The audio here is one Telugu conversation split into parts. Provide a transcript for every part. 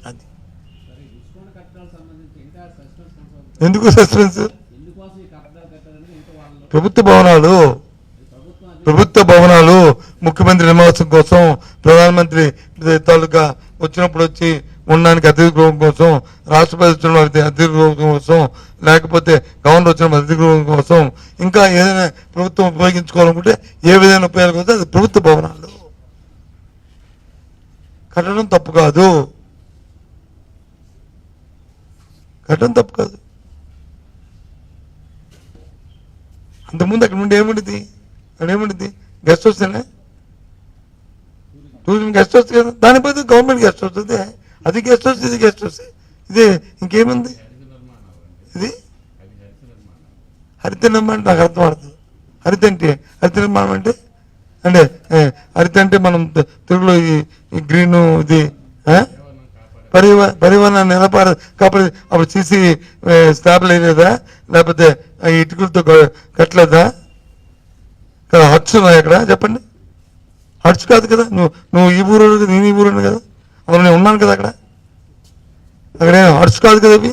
అది ఎందుకు సస్పెన్స్? ప్రభుత్వ భవనాలు ముఖ్యమంత్రి నివాసం కోసం, ప్రధానమంత్రి తాలూకా వచ్చినప్పుడు వచ్చి ఉండడానికి అతిథి గృహం కోసం, రాష్ట్రపతి వచ్చిన అతిథి గృహం కోసం, లేకపోతే గవర్నర్ వచ్చిన అతిథి గృహం కోసం, ఇంకా ఏదైనా ప్రభుత్వం ఉపయోగించుకోవాలనుకుంటే ఏ విధమైన ఉపయోగాల కోసం అది ప్రభుత్వ భవనాలు కట్టడం తప్పు కాదు, కట్టడం తప్పు కాదు. అంతకుముందు అక్కడ నుండి ఏముండిది? అక్కడ ఏముండిది? గెస్ట్ హౌసేనా? టూరిజం గెస్ట్ హౌస్ కదా, దానిపై గవర్నమెంట్ గెస్ట్ హౌస్ అదే, అది గెస్ట్ హౌస్, ఇది గెస్ట్ హౌస్, ఇదే ఇంకేముంది? ఇది హరిత నిర్మాణం నాకు అర్థం అవుతుంది. హరిత అంటే హరిత నిర్మాణం అంటే హరిత అంటే మనం తెలుగులో ఈ గ్రీన్ ఇది పరివహన నిలపాలి కాపాడు. అప్పుడు సీసీ స్లాబ్లు వేయలేదా? లేకపోతే ఇటుకలతో కట్టలేదా? హట్స్ ఉన్నాయి అక్కడ, చెప్పండి. హట్స్ కాదు కదా, నువ్వు ఈ ఊరు, నేను ఈ ఊరు కదా, అప్పుడు నేను ఉన్నాను కదా అక్కడ. అక్కడ హట్స్ కాదు కదా అవి,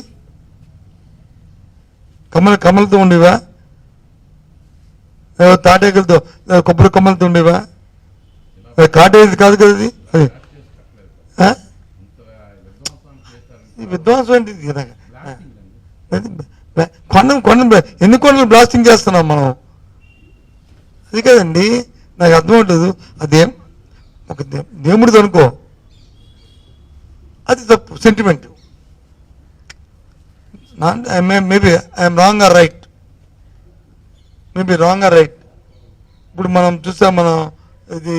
కమ్మలతో ఉండేవా? తాటేకలతో, కొబ్బరి కొమ్మలతో ఉండేవా? కాటేది కాదు కదా అది. విధ్వంసం ఏంటి? ఎన్ని కొండలు బ్లాస్టింగ్ చేస్తున్నాం మనం? అది కదండి నాకు అర్థమవుతుంది. అదేం ఒక దేవుడిది అనుకో, అది తప్పు sentiment. Maybe I'm wrong or right, maybe wrong or right. ఇప్పుడు మనం చూసాం, మనం ఇది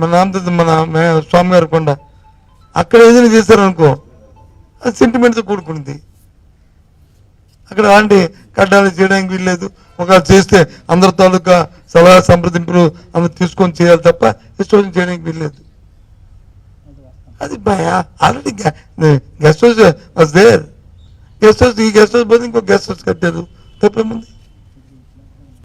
మన స్వామి గారి కొండ, అక్కడ ఏదైనా చేశారనుకో అది సెంటిమెంట్తో కూడుకున్నది. అక్కడ అలాంటి కట్టాలు చేయడానికి వీల్లేదు. ఒకవేళ చేస్తే అందరి తాలూకా సలహా సంప్రదింపులు అందరు తీసుకొని చేయాలి తప్ప ఇష్టం చేయడానికి వీల్లేదు. అది already guest house was there. Guest house, ఈ గెస్ట్ హౌస్ పోతే ఇంకో గెస్ట్ హౌస్ కట్టారు, తప్పేముంది?